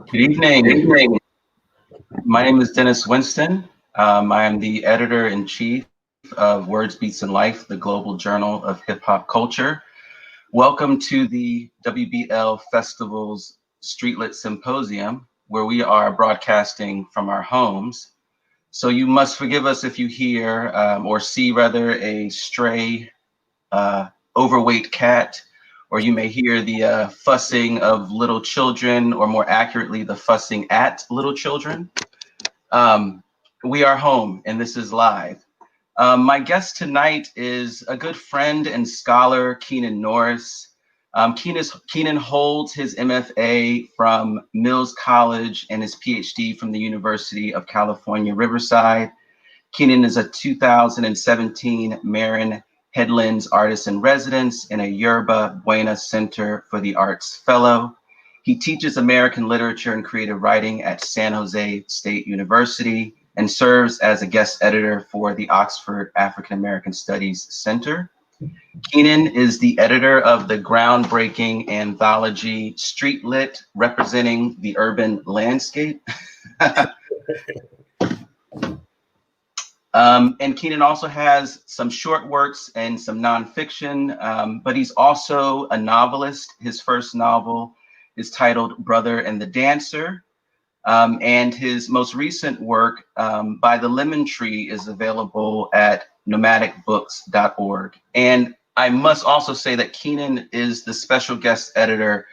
Good evening. Good evening. My name is Dennis Winston. I am the editor-in-chief of Words, Beats, and Life, the global journal of hip hop culture. Welcome to the WBL Festival's Streetlit Symposium, where we are broadcasting from our homes. So you must forgive us if you hear or see rather a stray overweight cat, or you may hear the fussing of little children, or more accurately, the fussing at little children. We are home and this is live. My guest tonight is a good friend and scholar, Keenan Norris. Keenan holds his MFA from Mills College and his PhD from the University of California, Riverside. Keenan is a 2017 Marin Headlands Artist in Residence and a Yerba Buena Center for the Arts Fellow. He teaches American literature and creative writing at San Jose State University and serves as a guest editor for the Oxford African American Studies Center. Keenan is the editor of the groundbreaking anthology Streetlit, representing the urban landscape. And Keenan also has some short works and some nonfiction, but he's also a novelist. His first novel is titled Brother and the Dancer. And his most recent work, By the Lemon Tree, is available at nomadicbooks.org. And I must also say that Keenan is the special guest editor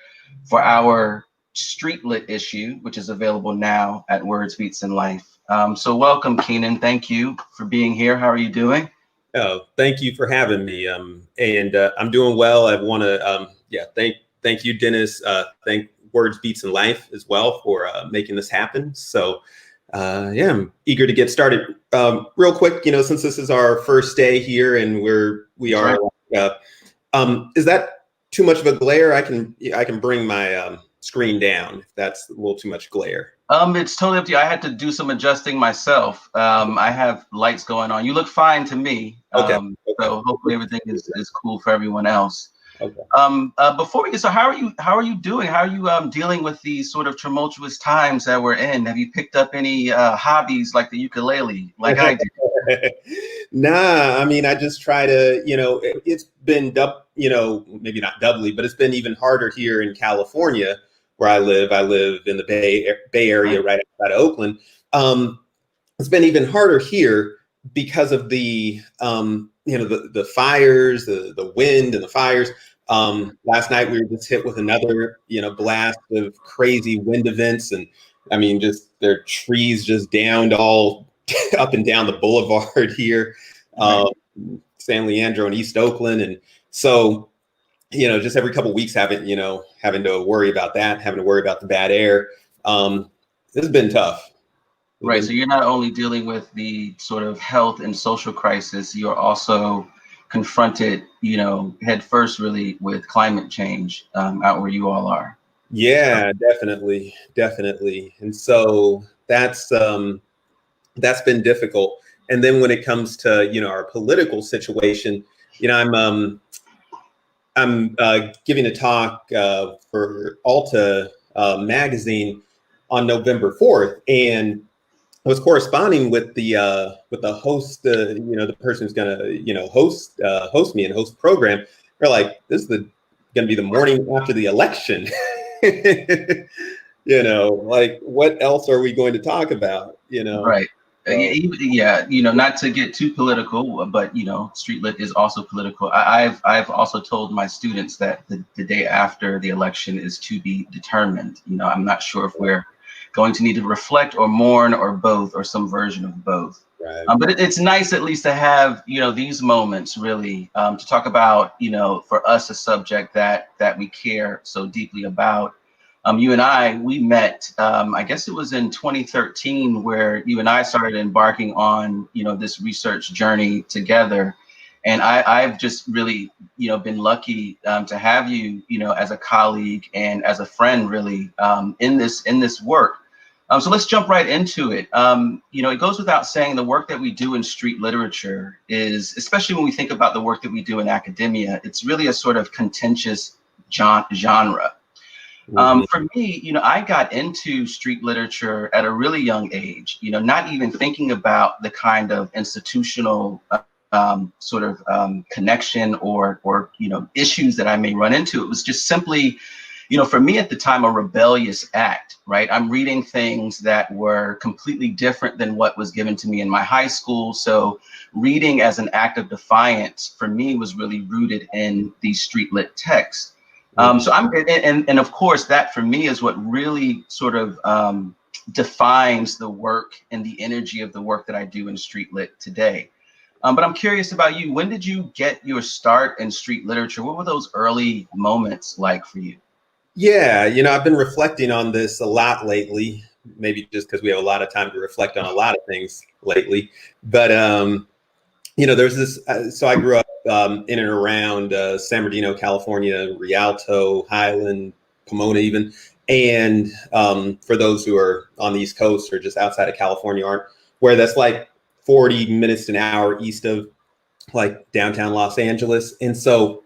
for our Streetlit issue, which is available now at Words, Beats, and Life. So welcome, Keenan. Thank you for being here. How are you doing? Oh, thank you for having me. And I'm doing well. I want to, thank you, Dennis. Thank Words, Beats, and Life as well for making this happen. So, I'm eager to get started. Real quick, since this is our first day here and we are, is that too much of a glare? I can bring my screen down if that's a little too much glare. It's totally up to you. I had to do some adjusting myself. I have lights going on. You look fine to me. Okay. So hopefully everything is cool for everyone else. Okay. Before we get started, how are you doing? How are you dealing with these sort of tumultuous times that we're in? Have you picked up any hobbies like the ukulele, like I did? Nah, I mean, I just try to, it's been, maybe not doubly, but it's been even harder here in California where I live. I live in the Bay Area, right outside of Oakland. It's been even harder here because of the fires, the wind and the fires. Last night we were just hit with another, blast of crazy wind events. And I mean, just their trees just downed all up and down the boulevard here, San Leandro and East Oakland. And so, just every couple of weeks having to worry about that, having to worry about the bad air. This has been tough. Right. So you're not only dealing with the sort of health and social crisis, you're also confronted, head first really with climate change out where you all are. Yeah, definitely. And so that's been difficult. And then when it comes to, our political situation, I'm giving a talk for Alta magazine on November 4th, and I was corresponding with the host, the person who's gonna host me and host the program. They're like, this is gonna be the morning after the election. Like, what else are we going to talk about? Right. Yeah, not to get too political, but Streetlit is also political. I've also told my students that the day after the election is to be determined. I'm not sure if we're going to need to reflect or mourn or both or some version of both. Right. But it's nice at least to have these moments really to talk about for us a subject that we care so deeply about. You and we met, I guess it was in 2013, where you and I started embarking on, this research journey together. And I've just really, been lucky to have you, as a colleague and as a friend, really, in this work. So let's jump right into it. It goes without saying the work that we do in street literature is, especially when we think about the work that we do in academia, it's really a sort of contentious genre. For me, I got into street literature at a really young age, not even thinking about the kind of institutional connection or issues that I may run into. It was just simply, for me at the time, a rebellious act, right? I'm reading things that were completely different than what was given to me in my high school. So reading as an act of defiance for me was really rooted in these street lit texts. So and of course that for me is what really sort of defines the work and the energy of the work that I do in street lit today. But I'm curious about you. When did you get your start in street literature? What were those early moments like for you? Yeah, I've been reflecting on this a lot lately, maybe just because we have a lot of time to reflect on a lot of things lately. But, there's this, so I grew up in and around San Bernardino, California, Rialto, Highland, Pomona even. And for those who are on the East Coast or just outside of California, where that's like 40 minutes to an hour east of like downtown Los Angeles. And so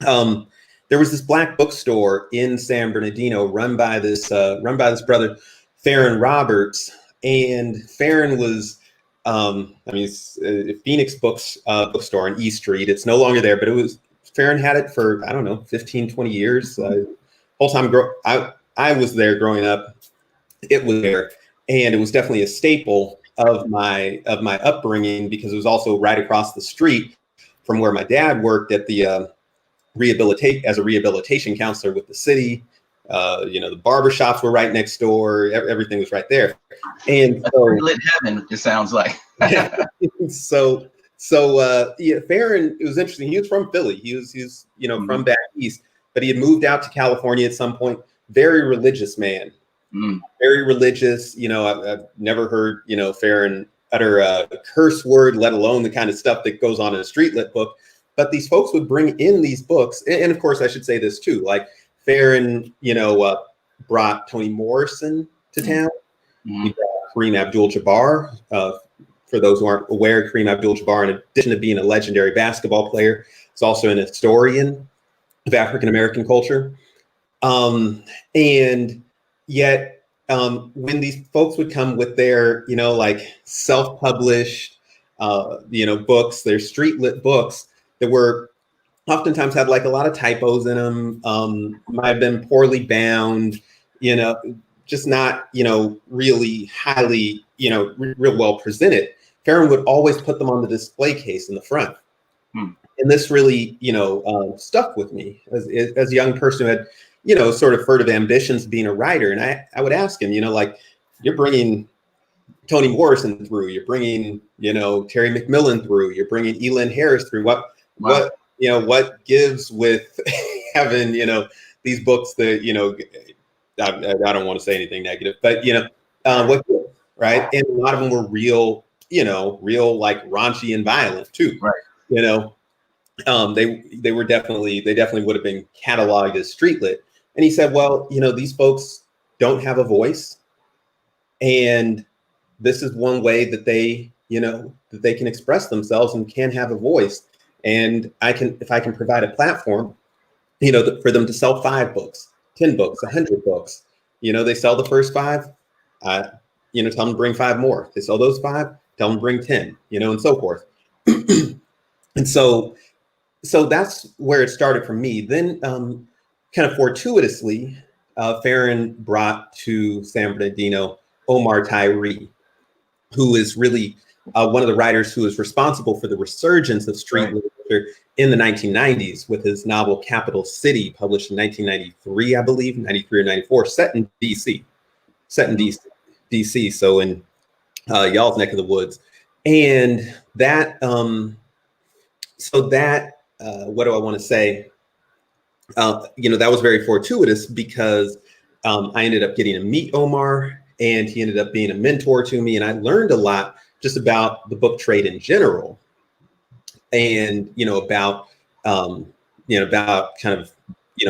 there was this Black bookstore in San Bernardino run by this brother, Farron Roberts. And Farron was, it's a Phoenix bookstore on E Street. It's no longer there, but Farron had it for, 15, 20 years. Whole time I was there growing up, it was there. And it was definitely a staple of my upbringing because it was also right across the street from where my dad worked at the as a rehabilitation counselor with the city. The barber shops were right next door. Everything was right there. And so lit heaven, it sounds like. So Farron, it was interesting. He was from Philly. He was from back east, but he had moved out to California at some point. Very religious man. Very religious. I've never heard, Farron utter a curse word, let alone the kind of stuff that goes on in a street lit book. But these folks would bring in these books. And of course, I should say this too, like Farron, brought Toni Morrison to town. He brought Kareem Abdul-Jabbar. For those who aren't aware, Kareem Abdul-Jabbar, in addition to being a legendary basketball player, is also an historian of African-American culture. And yet, when these folks would come with their, self-published, books, their street lit books that were oftentimes had like a lot of typos in them, might have been poorly bound, just not, really highly, real well presented. Farron would always put them on the display case in the front. And this really, stuck with me as a young person who had, sort of furtive ambitions being a writer. And I would ask him, you're bringing Toni Morrison through, you're bringing, Terry McMillan through, you're bringing Elin Harris through. What gives with having, these books that, I don't want to say anything negative, but, what, right? And a lot of them were real like raunchy and violent too. Right. They definitely would have been cataloged as street lit. And he said, well, these folks don't have a voice. And this is one way that they, that they can express themselves and can have a voice. And if I can provide a platform, for them to sell 5 books, 10 books, 100 books, they sell the first 5, tell them to bring 5 more. They sell those 5, tell them to bring 10, and so forth. And so that's where it started for me. Then kind of fortuitously, Farron brought to San Bernardino Omar Tyree, who is really one of the writers who is responsible for the resurgence of street literature in the 1990s with his novel Capital City, published in 1993, I believe, 93 or 94, set in DC, so in y'all's neck of the woods. And that, what do I want to say? That was very fortuitous because I ended up getting to meet Omar, and he ended up being a mentor to me. And I learned a lot just about the book trade in general, and about kind of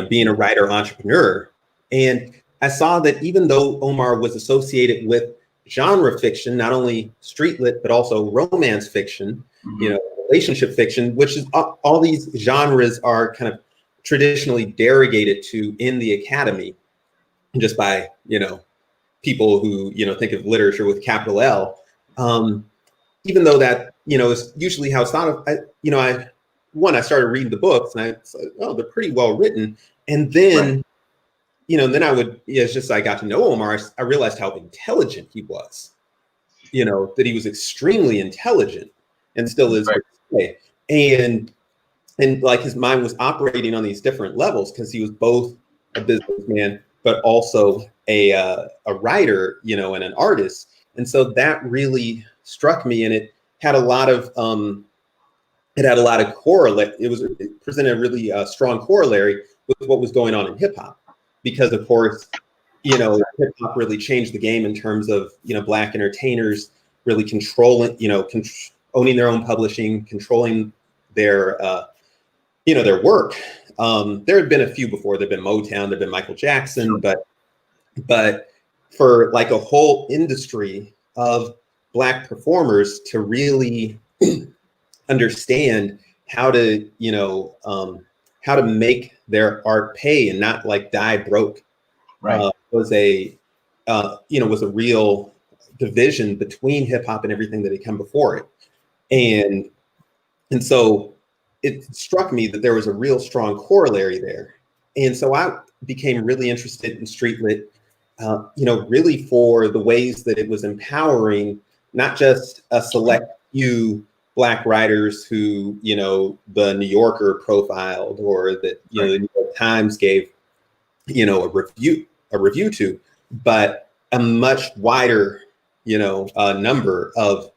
being a writer entrepreneur. And I saw that even though Omar was associated with genre fiction, not only street lit but also romance fiction, relationship fiction, which is all these genres are kind of traditionally derogated to in the academy, just by, people who, think of literature with capital L. Even though that, is usually how it's thought of. I started reading the books and I said, oh, they're pretty well written. And then, then I would, it's just, I got to know Omar, I realized how intelligent he was, that he was extremely intelligent and still is today. And like his mind was operating on these different levels because he was both a businessman, but also a writer, and an artist. And so that really struck me, and it had a lot of correlate. It presented a really strong corollary with what was going on in hip hop, because of course, hip hop really changed the game in terms of, Black entertainers really controlling, owning their own publishing, controlling their, their work. There had been a few before. There'd been Motown, there'd been Michael Jackson, but for like a whole industry of Black performers to really understand how to, how to make their art pay and not like die broke, was a real division between hip hop and everything that had come before it. And so it struck me that there was a real strong corollary there. And so I became really interested in street lit, really for the ways that it was empowering not just a select few Black writers who, the New Yorker profiled, or that, the New York Times gave, a review to, but a much wider, number of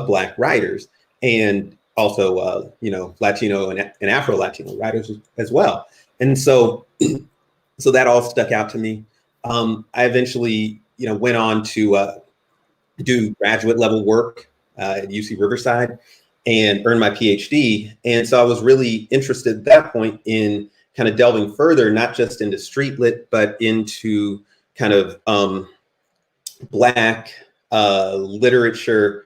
Black writers, and also, Latino and Afro-Latino writers as well. And so that all stuck out to me. I eventually, went on to do graduate level work at UC Riverside and earn my PhD. And so I was really interested at that point in kind of delving further, not just into street lit, but into kind of Black literature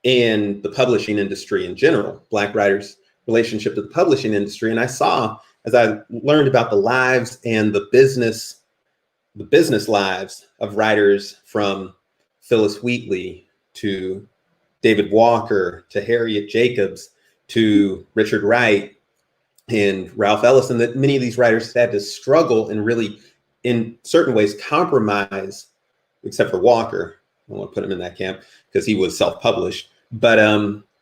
and the publishing industry in general, Black writers' relationship to the publishing industry. And I saw, as I learned about the lives and the business lives of writers, from Phyllis Wheatley to David Walker to Harriet Jacobs to Richard Wright and Ralph Ellison, that many of these writers had to struggle and really, in certain ways, compromise, except for Walker. I don't want to put him in that camp because he was self-published, but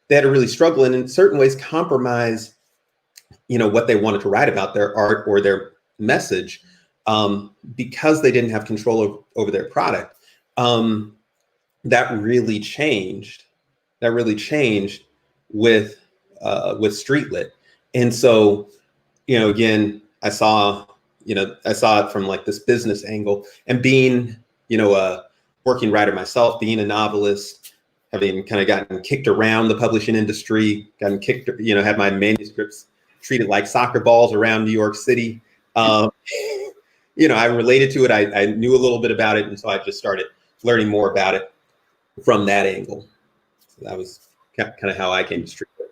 they had to really struggle and in certain ways compromise, what they wanted to write about, their art or their message, because they didn't have control over their product. That really changed. With street lit. And so, again, I saw it from like this business angle, and being, a working writer myself, being a novelist, having kind of gotten kicked around the publishing industry, had my manuscripts treated like soccer balls around New York City. I related to it. I knew a little bit about it. And so I just started learning more about it from that angle. So that was kind of how I came to street lit.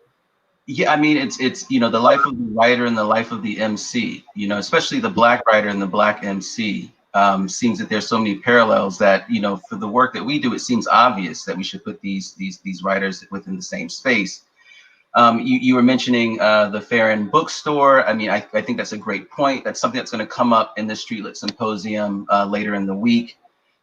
Yeah, I mean, it's the life of the writer and the life of the MC, especially the Black writer and the Black MC. Seems that there's so many parallels that, for the work that we do, it seems obvious that we should put these writers within the same space. You were mentioning the Farron Bookstore. I mean, I think that's a great point. That's something that's going to come up in the Streetlit Symposium later in the week.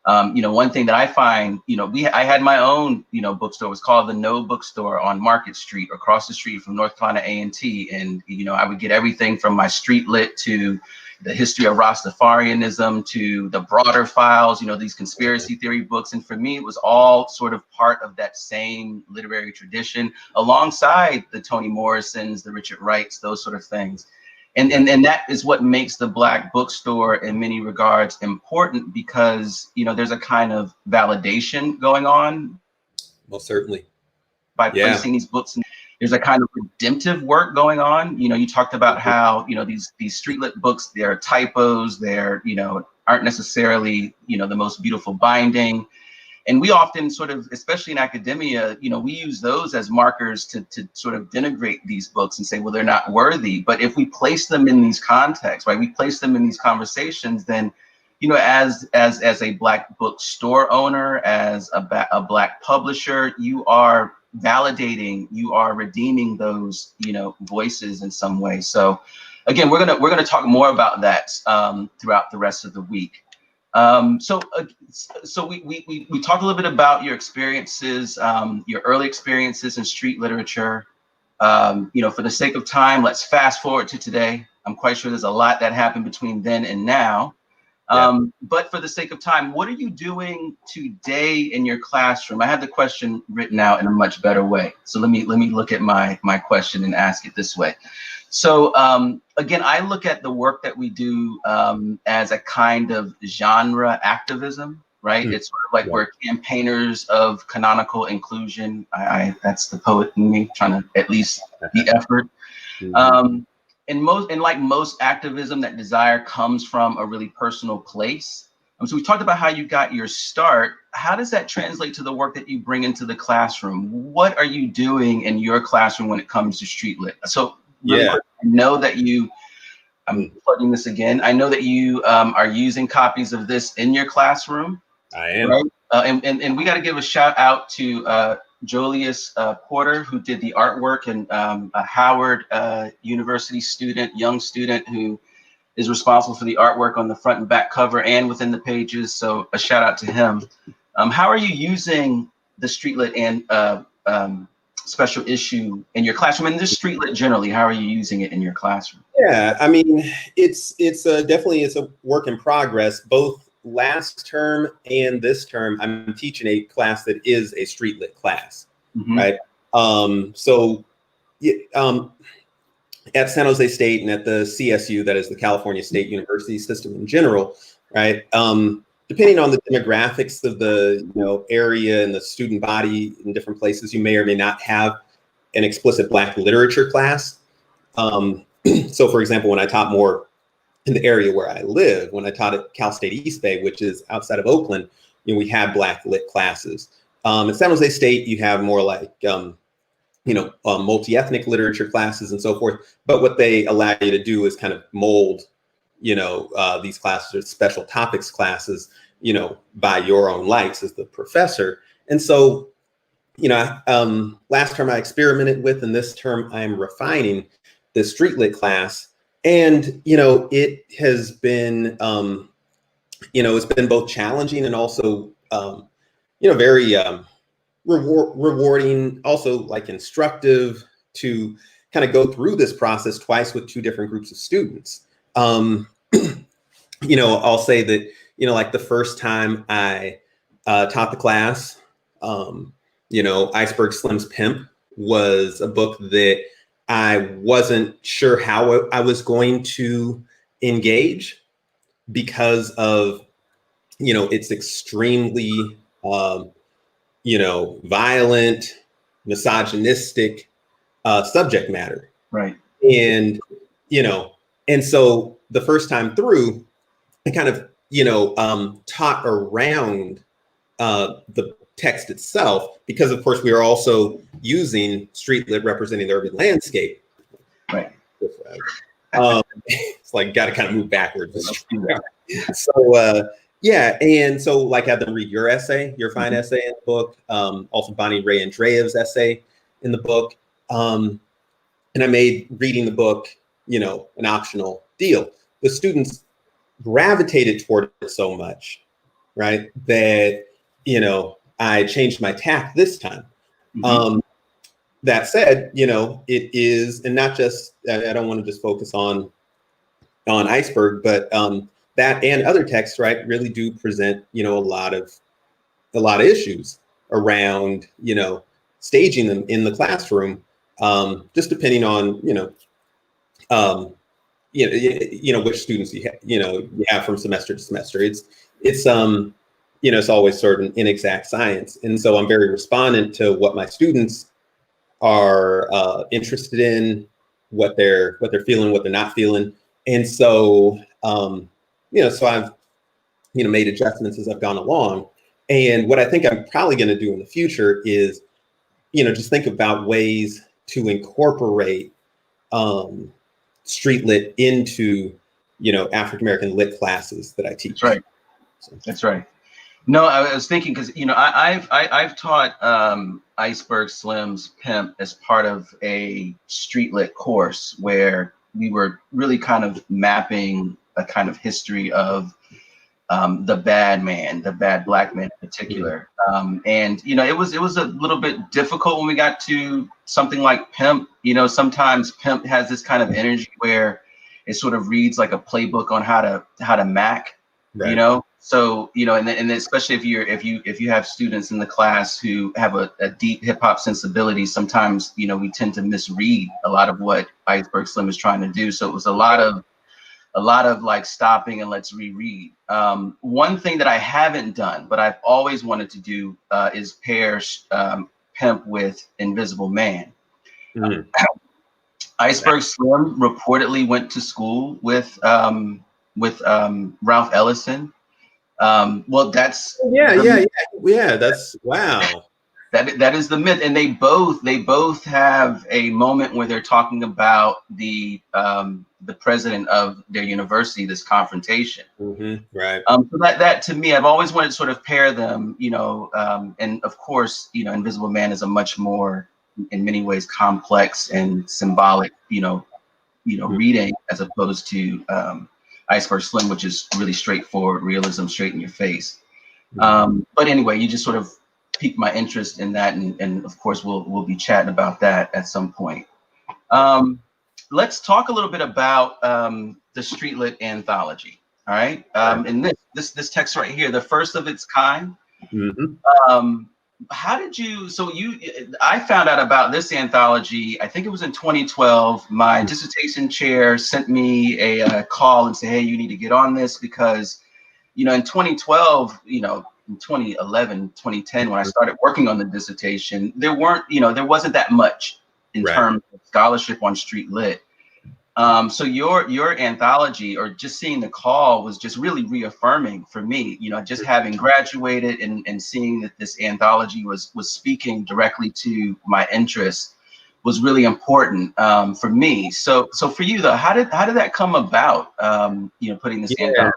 One thing that I find, I had my own, bookstore. It was called the No Bookstore on Market Street, across the street from North Carolina A&T. And, I would get everything from my street lit to the history of Rastafarianism to the broader files, these conspiracy theory books. And for me, it was all sort of part of that same literary tradition, alongside the Toni Morrisons, the Richard Wrights, those sort of things. And that is what makes the Black bookstore in many regards important, because, there's a kind of validation going on. Most certainly. By placing these books, there's a kind of redemptive work going on. You talked about how, these streetlit books, they're typos, they're, aren't necessarily, the most beautiful binding. And we often sort of, especially in academia, we use those as markers to sort of denigrate these books and say, well, they're not worthy. But if we place them in these contexts, right, we place them in these conversations, then, as a Black bookstore owner, as a Black publisher, you are validating, you are redeeming those, voices in some way. So again, we're gonna talk more about that throughout the rest of the week. So we talked a little bit about your experiences, your early experiences in street literature. For the sake of time, let's fast forward to today. I'm quite sure there's a lot that happened between then and now. But for the sake of time, what are you doing today in your classroom? I have the question written out in a much better way. So let me look at my question and ask it this way. So again, I look at the work that we do as a kind of genre activism, right? It's sort of like we're campaigners of canonical inclusion. That's the poet in me trying to at least the effort. And like most activism, that desire comes from a really personal place. So we talked about how you got your start. How does that translate to the work that you bring into the classroom? What are you doing in your classroom when it comes to street lit? So really quick, I know that I'm plugging this again. I know that you are using copies of this in your classroom. I am. Right? And we got to give a shout out to Julius Porter, who did the artwork, and a Howard University student, young student, who is responsible for the artwork on the front and back cover and within the pages. So a shout out to him. How are you using the Streetlit and special issue in your classroom, and just Streetlit generally? How are you using it in your classroom? Yeah, I mean, it's definitely a work in progress. Both last term and this term, I'm teaching a class that is a Streetlit class, right? So at San Jose State and at the CSU, that is the California State University system in general, right? Depending on the demographics of the area and the student body in different places, you may or may not have an explicit Black literature class. So for example, when I taught more in the area where I live, when I taught at Cal State East Bay, which is outside of Oakland, we had Black lit classes. At San Jose State, you have more like, multi-ethnic literature classes and so forth. But what they allow you to do is kind of mold, these classes or special topics classes, by your own lights as the professor. And so, last term I experimented with, and this term I'm refining the Streetlit class. And, it has been, it's been both challenging and also, very rewarding, also like instructive to kind of go through this process twice with two different groups of students. I'll say that, like the first time I taught the class, Iceberg Slim's Pimp was a book that I wasn't sure how I was going to engage because of, it's extremely, violent, misogynistic subject matter. Right. And, and so the first time through, I kind of, taught around the text itself, because of course we are also using Streetlit representing the urban landscape. Right. It's like got to kind of move backwards. So yeah, and so like have them read your essay, your fine essay in the book, also Bonnie Ray Andreev's essay in the book, and I made reading the book, an optional deal. The students gravitated toward it so much, right, that I changed my tack this time. That said, it is, and not just, I don't want to just focus on Iceberg, but that and other texts, right, really do present, a lot of issues around, staging them in the classroom, just depending on, which students you have from semester to semester. It's it's always sort of an inexact science. And so I'm very respondent to what my students are interested in, what they're feeling, what they're not feeling. And so, so I've, made adjustments as I've gone along. And what I think I'm probably going to do in the future is, just think about ways to incorporate street lit into, African-American lit classes that I teach. That's right. That's right. No, I was thinking because I've taught Iceberg Slim's Pimp as part of a street lit course where we were really kind of mapping a kind of history of the bad man, the bad black man in particular. And it was a little bit difficult when we got to something like Pimp. Sometimes Pimp has this kind of energy where it sort of reads like a playbook on how to Mac. Right. So and then especially if you have students in the class who have a deep hip hop sensibility, sometimes we tend to misread a lot of what Iceberg Slim is trying to do. So it was a lot of like stopping and let's reread. One thing that I haven't done, but I've always wanted to do is pair Pimp with Invisible Man. Iceberg Slim reportedly went to school with Ralph Ellison. Well, that's that's wow. That is the myth, and they both have a moment where they're talking about the president of their university, this confrontation. Right. So that to me, I've always wanted to sort of pair them, and of course, Invisible Man is a much more, in many ways, complex and symbolic, reading as opposed to Iceberg Slim, which is really straightforward realism, straight in your face. But anyway, you just sort of piqued my interest in that, and of course we'll be chatting about that at some point. Let's talk a little bit about the Street Lit Anthology. All right, and this text right here, the first of its kind. How did you? I found out about this anthology. I think it was in 2012. My dissertation chair sent me a call and said, "Hey, you need to get on this because, in 2012, in 2011, 2010, when I started working on the dissertation, there wasn't that much in terms of scholarship on street lit. So your anthology, or just seeing the call, was just really reaffirming for me, just having graduated and seeing that this anthology was speaking directly to my interests was really important for me. So for you though, how did that come about? Putting this anthology.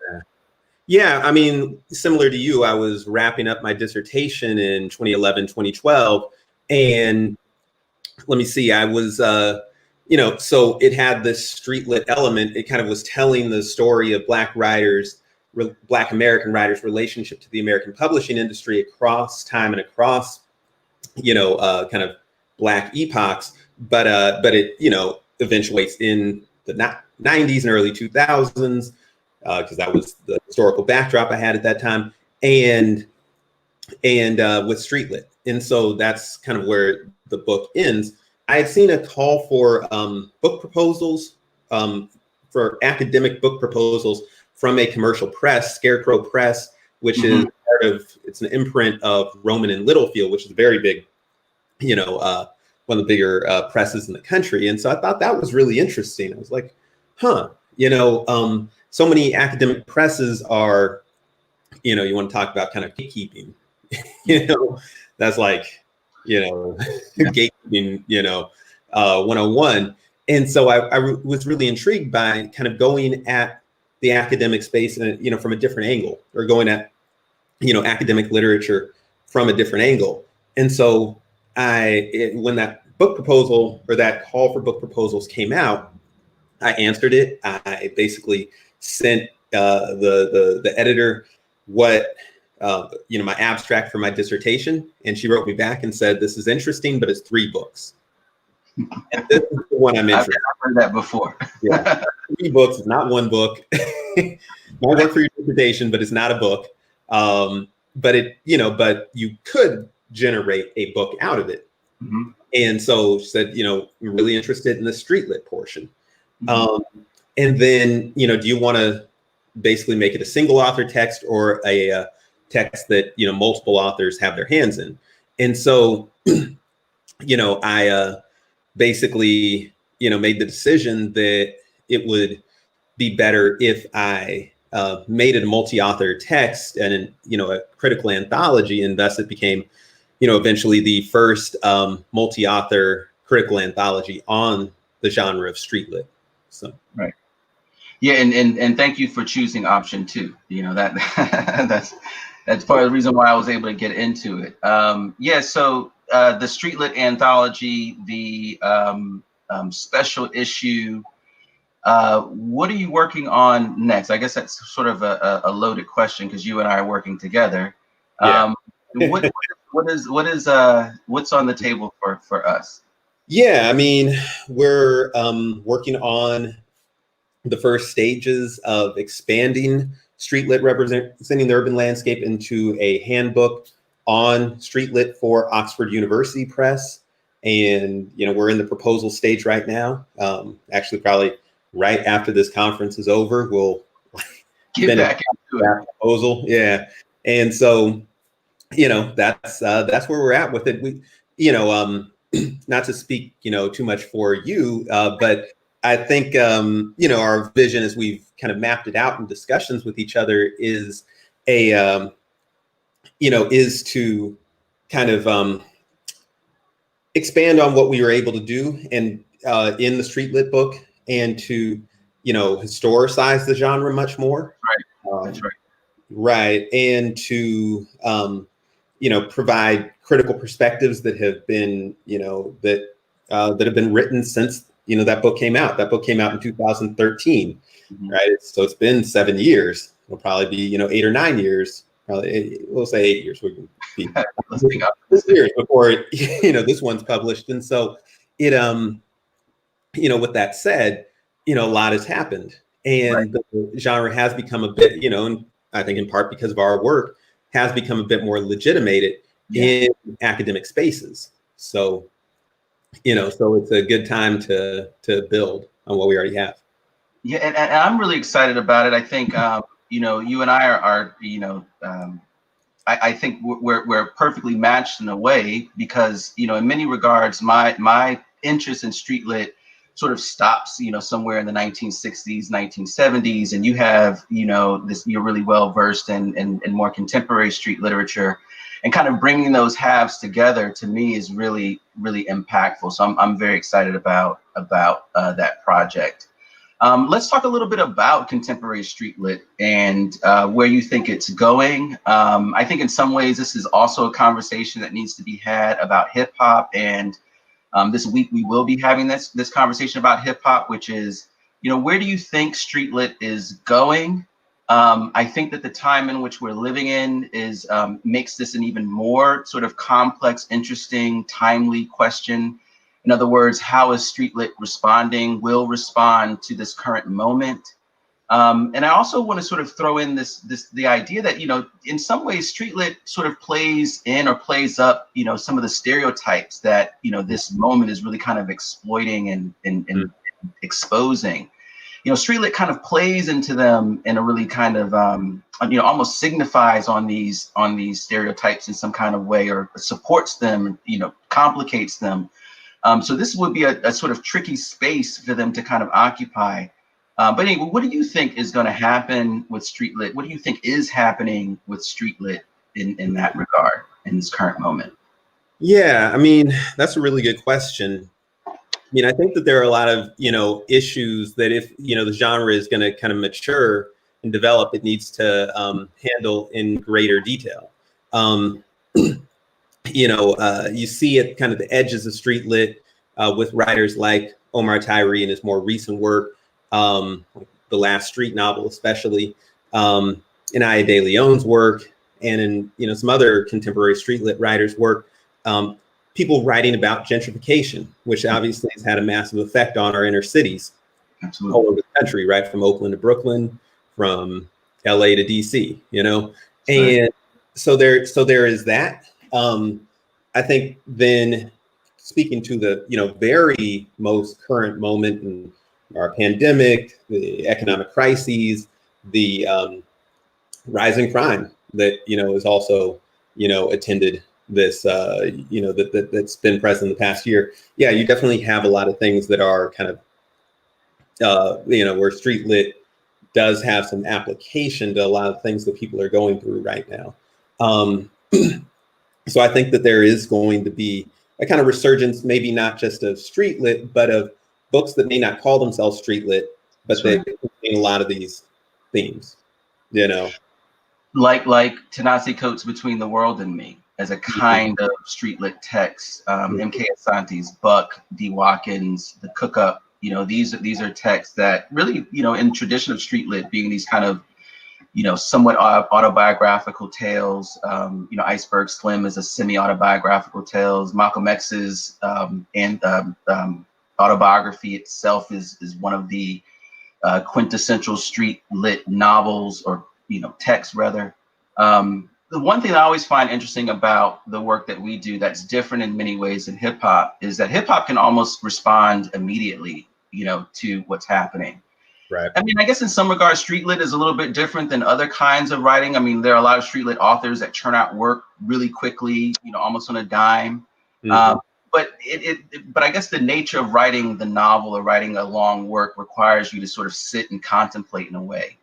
Yeah, I mean, similar to you, I was wrapping up my dissertation in 2011, 2012. And let me see, I was, so it had this street lit element. It kind of was telling the story of Black American writers' relationship to the American publishing industry across time and across, kind of Black epochs. But it, eventuates in the 90s and early 2000s. Because that was the historical backdrop I had at that time, and with street lit. And so that's kind of where the book ends. I had seen a call for book proposals, for academic book proposals from a commercial press, Scarecrow Press, which is it's an imprint of Rowman and Littlefield, which is a very big, one of the bigger presses in the country. And so I thought that was really interesting. I was like, so many academic presses are, you want to talk about kind of gatekeeping, that's like, gatekeeping, 101. And so I was really intrigued by kind of going at the academic space, and, from a different angle, or going at, academic literature from a different angle. And so when that book proposal, or that call for book proposals, came out, I answered it. I basically sent the editor what my abstract for my dissertation, and she wrote me back and said, "This is interesting, but it's 3 books." And this is the one I'm interested. I've heard that before. 3 books, not 1 book. Might work for your dissertation, but it's not a book. But but you could generate a book out of it. And so she said, I'm really interested in the street lit portion. And then, do you want to basically make it a single author text, or a text that, multiple authors have their hands in? And so, I basically, made the decision that it would be better if I made it a multi-author text and, a critical anthology, and thus it became, eventually the first multi-author critical anthology on the genre of street lit. So. Right. Yeah, and thank you for choosing option 2. That that's part of the reason why I was able to get into it. Yeah, so the street lit anthology, the special issue. What are you working on next? I guess that's sort of a loaded question because you and I are working together. Yeah. What's on the table for us? Yeah, I mean, we're working on the first stages of expanding street lit, representing the urban landscape, into a handbook on street lit for Oxford University Press. And, we're in the proposal stage right now. Actually, probably right after this conference is over, we'll get back into that proposal. Yeah. And so, that's where we're at with it. We, not to speak, too much for you, but I think, our vision as we've kind of mapped it out in discussions with each other is is to kind of expand on what we were able to do and in the street lit book, and to, historicize the genre much more. Right. That's right. Right. And to, provide critical perspectives that have been, that have been written since, that book came out. That book came out in 2013, right? So it's been 7 years. It'll probably be, 8 or 9 years. Probably, we'll say 8 years. We can be years before this one's published. And so it, with that said, a lot has happened, and the genre has become a bit, and I think in part because of our work, has become a bit more legitimated in academic spaces. So, so it's a good time to build on what we already have. Yeah, and I'm really excited about it. I think, you and I are I think we're perfectly matched in a way, because, in many regards, my interest in street lit sort of stops, somewhere in the 1960s, 1970s, and you have, you're really well versed in more contemporary street literature, and kind of bringing those halves together, to me, is really, really impactful. So I'm very excited about that project. Let's talk a little bit about contemporary street lit and where you think it's going. I think in some ways this is also a conversation that needs to be had about hip hop, and this week we will be having this conversation about hip hop, which is, where do you think street lit is going? I think that the time in which we're living in is makes this an even more sort of complex, interesting, timely question. In other words, how is street lit responding, will respond to this current moment? And I also want to sort of throw in the idea that, in some ways street lit sort of plays in or plays up, some of the stereotypes that, this moment is really kind of exploiting and exposing. Street lit kind of plays into them in a really kind of, almost signifies on these stereotypes in some kind of way, or supports them, complicates them. So this would be a sort of tricky space for them to kind of occupy. But anyway, what do you think is going to happen with street lit? What do you think is happening with street lit in that regard in this current moment? Yeah, I mean, that's a really good question. I mean, I think that there are a lot of, issues that if, the genre is going to kind of mature and develop, it needs to handle in greater detail. You see at kind of the edges of street lit with writers like Omar Tyree in his more recent work, the Last Street novel, especially, in Aya De Leon's work, and in, some other contemporary street lit writers' work, people writing about gentrification, which obviously has had a massive effect on our inner cities. Absolutely. All over the country, right? From Oakland to Brooklyn, from LA to DC, and so there is that. I think then, speaking to the, very most current moment in our pandemic, the economic crises, the rising crime that, is also, attended this, that's been present in the past year. Yeah, you definitely have a lot of things that are kind of, where street lit does have some application to a lot of things that people are going through right now. So I think that there is going to be a kind of resurgence, maybe not just of street lit, but of books that may not call themselves street lit, but they contain a lot of these themes, you know. Like Ta-Nehisi Coates' Between the World and Me as a kind of street lit text. M.K. Asante's Buck, D. Watkins, The Cook Up. You know, these are texts that really, you know, in tradition of street lit being these kind of, you know, somewhat autobiographical tales. You know, Iceberg Slim is a semi-autobiographical tales. Malcolm X's autobiography itself is one of the quintessential street lit novels, or, you know, texts rather. The one thing I always find interesting about the work that we do that's different in many ways than hip hop is that hip hop can almost respond immediately, you know, to what's happening. Right. I mean, I guess in some regards, street lit is a little bit different than other kinds of writing. I mean, there are a lot of street lit authors that churn out work really quickly, you know, almost on a dime. But I guess the nature of writing the novel or writing a long work requires you to sort of sit and contemplate in a way.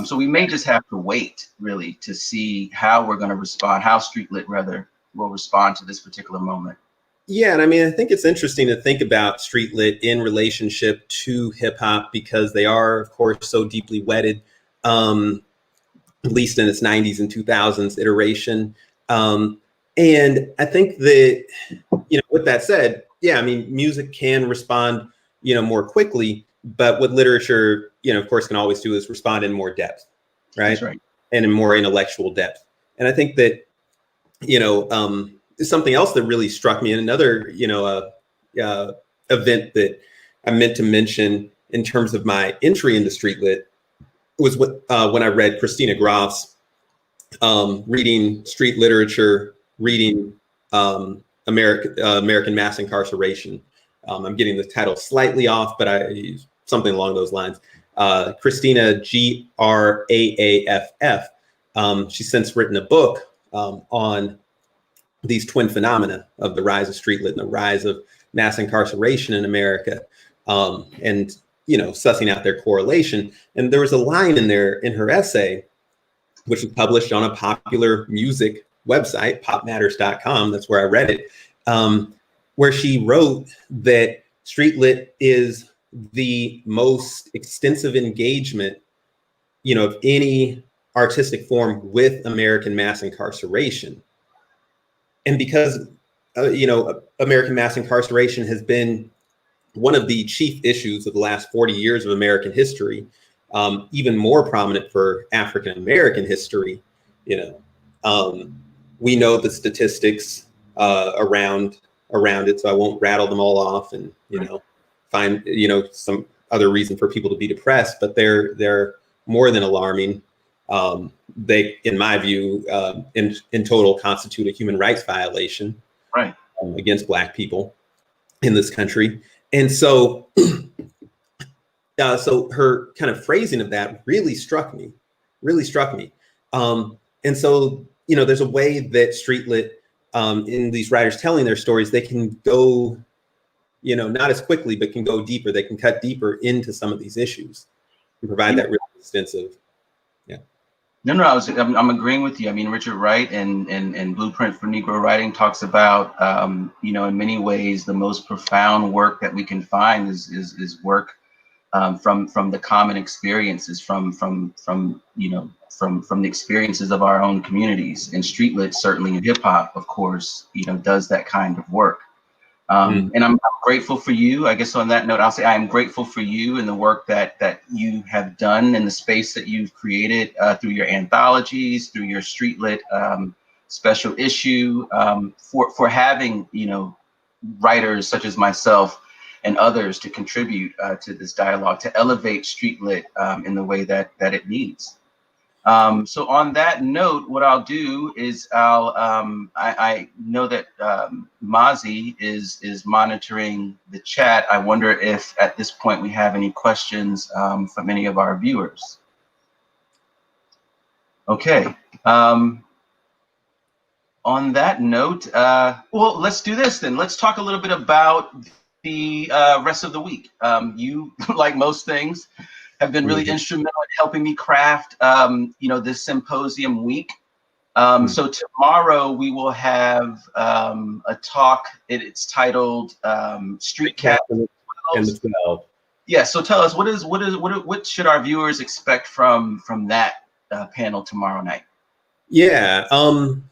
So we may just have to wait really to see how we're going to respond, how street lit rather will respond to this particular moment. Yeah, and I mean, I think it's interesting to think about street lit in relationship to hip hop, because they are, of course, so deeply wedded, at least in its 90s and 2000s iteration. And I think that, you know, with that said, yeah, I mean, music can respond, you know, more quickly, but what literature, you know, of course, can always do is respond in more depth, right? That's right. And in more intellectual depth. And I think that, you know, something else that really struck me, and another, you know, event that I meant to mention in terms of my entry into street lit was when I read Christina Groff's reading street literature, reading American Mass Incarceration. I'm getting the title slightly off, but something along those lines. Christina, Graaff. She's since written a book on these twin phenomena of the rise of street lit and the rise of mass incarceration in America, and, you know, sussing out their correlation. And there was a line in there in her essay, which was published on a popular music website, popmatters.com. That's where I read it, where she wrote that street lit is the most extensive engagement, you know, of any artistic form with American mass incarceration. And because, you know, American mass incarceration has been one of the chief issues of the last 40 years of American history, even more prominent for African-American history, you know, we know the statistics around it, so I won't rattle them all off and, you know, find, you know, some other reason for people to be depressed, but they're more than alarming. They, in my view, in total constitute a human rights violation, right, against Black people in this country. And so, so her kind of phrasing of that really struck me. And so, you know, there's a way that street lit, in these writers telling their stories, they can go, you know, not as quickly, but can go deeper. They can cut deeper into some of these issues and provide that really extensive. Yeah. No, I'm agreeing with you. I mean, Richard Wright and Blueprint for Negro Writing talks about, you know, in many ways, the most profound work that we can find is work from the common experiences, from you know, from the experiences of our own communities. And street lit, certainly in hip hop, of course, you know, does that kind of work. And I'm grateful for you. I guess on that note, I'll say I am grateful for you and the work that you have done in the space that you've created through your anthologies, through your street lit special issue, for having, you know, writers such as myself and others to contribute to this dialogue, to elevate street lit in the way that it needs. So on that note, what I'll do is I know that Mazi is monitoring the chat. I wonder if at this point we have any questions from any of our viewers. Okay. On that note, well, let's do this then. Let's talk a little bit about the rest of the week. You, like most things, have been really instrumental in helping me craft, this symposium week. So tomorrow we will have a talk. It's titled Street Cat and the 12. Yeah. So tell us, what should our viewers expect from that panel tomorrow night? Yeah.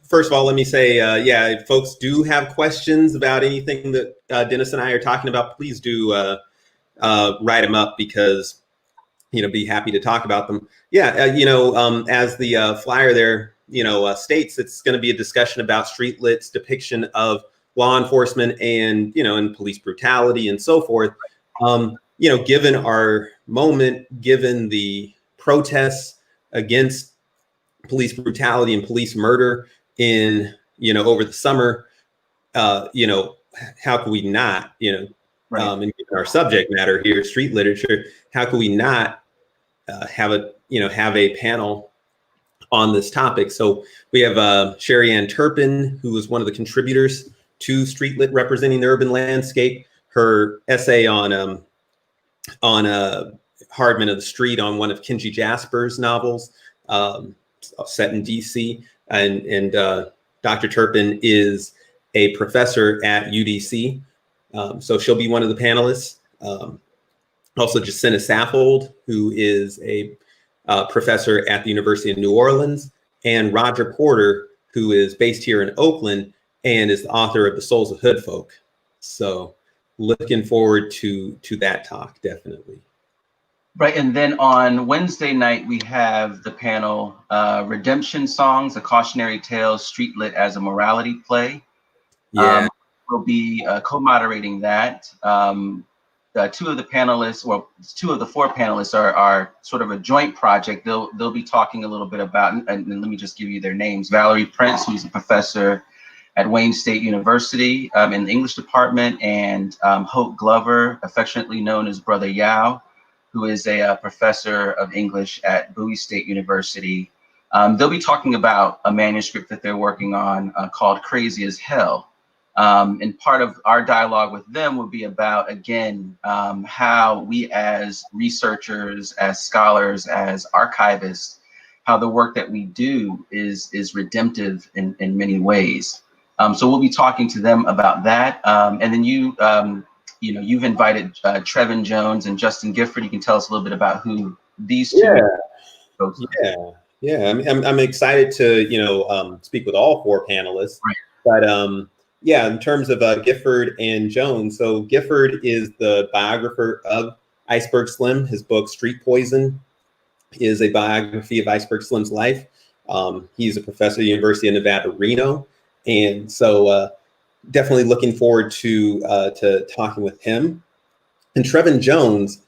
First of all, let me say, if folks do have questions about anything that Dennis and I are talking about, please do write them up, because be happy to talk about them. Yeah. As the flyer there, states, it's going to be a discussion about street lit's depiction of law enforcement and and police brutality and so forth. Given our moment, given the protests against police brutality and police murder in over the summer, how could we not Right. and given our subject matter here, street literature, how could we not have a panel on this topic? So we have Sherry Ann Turpin, who was one of the contributors to Street Lit Representing the Urban Landscape. Her essay on Hardman of the Street, on one of Kenji Jasper's novels, set in DC, and Dr. Turpin is a professor at UDC, so she'll be one of the panelists. Also, Jacinta Saffold, who is a professor at the University of New Orleans, and Roger Porter, who is based here in Oakland and is the author of The Souls of Hood Folk. So looking forward to that talk, definitely. Right, and then on Wednesday night, we have the panel, Redemption Songs, A Cautionary Tale, Street Lit as a Morality Play. Yeah. We'll be co-moderating that. Two of the panelists, well, two of the four panelists are sort of a joint project. They'll be talking a little bit about, and let me just give you their names. Valerie Prince, who's a professor at Wayne State University in the English department, and Hope Glover, affectionately known as Brother Yao, who is a professor of English at Bowie State University. They'll be talking about a manuscript that they're working on called Crazy as Hell. And part of our dialogue with them will be about, again, how we as researchers, as scholars, as archivists, how the work that we do is redemptive in many ways. So we'll be talking to them about that. And then you've invited Trevin Jones and Justin Gifford. You can tell us a little bit about who these two folks are. Yeah. I'm excited to speak with all four panelists. Right. But in terms of Gifford and Jones, so Gifford is the biographer of Iceberg Slim. His book Street Poison is a biography of Iceberg Slim's life. He's a professor at the University of Nevada, Reno, and so definitely looking forward to talking with him. And Trevin Jones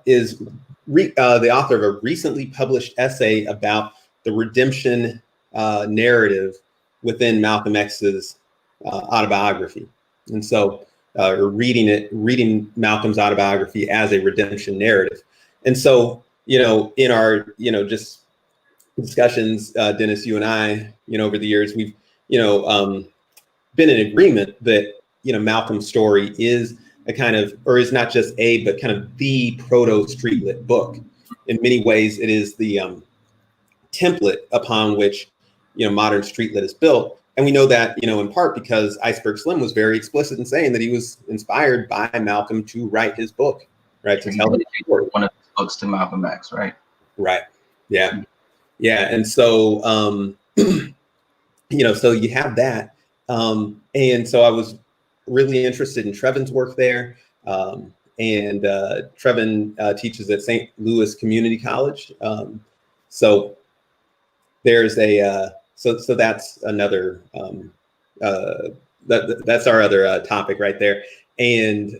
is the author of a recently published essay about the redemption narrative within Malcolm X's autobiography. And so reading Malcolm's autobiography as a redemption narrative. And so, in our, just discussions, Dennis, you and I, over the years, we've, been in agreement that, Malcolm's story is a kind of, or is not just but kind of the proto street lit book. In many ways, it is the template upon which, modern street lit is built. And we know that, in part because Iceberg Slim was very explicit in saying that he was inspired by Malcolm to write his book, right? To tell the story. One of his books to Malcolm X, right? Right. Yeah. Yeah. And so, so you have that. And so I was really interested in Trevin's work there. And Trevin teaches at St. Louis Community College. So there's so that's another, that's our other topic right there. And,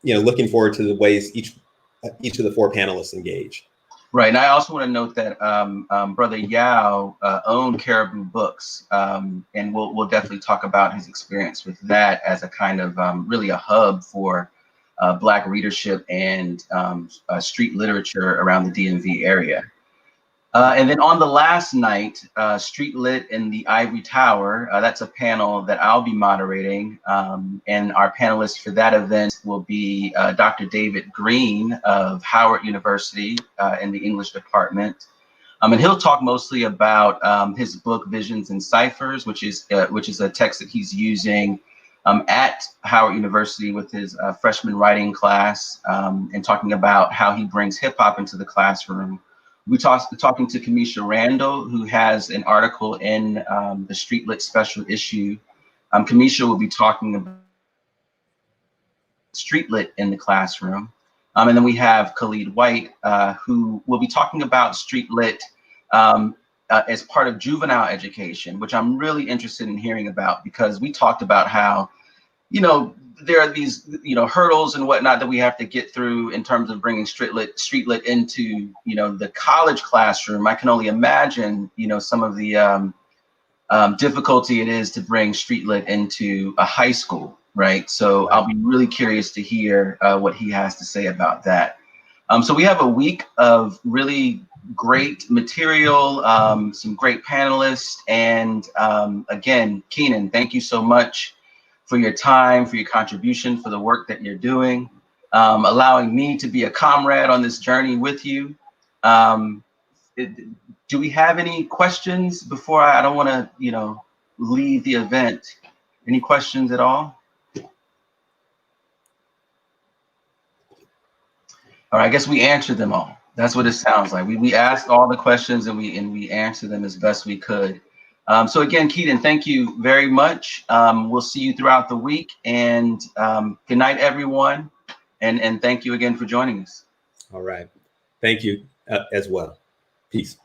looking forward to the ways each of the four panelists engage. Right, and I also want to note that Brother Yao owned Caribou Books, and we'll definitely talk about his experience with that as a kind of really a hub for Black readership and street literature around the DMV area. And then on the last night, Street Lit in the Ivory Tower, that's a panel that I'll be moderating. And our panelists for that event will be Dr. David Green of Howard University in the English department. And he'll talk mostly about his book, Visions and Ciphers, which is a text that he's using at Howard University with his freshman writing class, and talking about how he brings hip hop into the classroom. We talking to Kamisha Randall, who has an article in the Street Lit special issue. Kamisha will be talking about Street Lit in the classroom. And then we have Khalid White, who will be talking about Street Lit as part of juvenile education, which I'm really interested in hearing about, because we talked about how, you know, there are these, you know, hurdles and whatnot that we have to get through in terms of bringing street lit into, you know, the college classroom. I can only imagine, you know, some of the difficulty it is to bring street lit into a high school, right? So I'll be really curious to hear what he has to say about that. So we have a week of really great material, some great panelists, and again, Keenan, thank you so much for your time, for your contribution, for the work that you're doing, allowing me to be a comrade on this journey with you. Do we have any questions before I don't want to, you know, leave the event? Any questions at all? All right, I guess we answered them all. That's what it sounds like. We asked all the questions and we answered them as best we could. So again, Keenan, thank you very much. We'll see you throughout the week, and good night, everyone. And thank you again for joining us. All right. Thank you as well. Peace.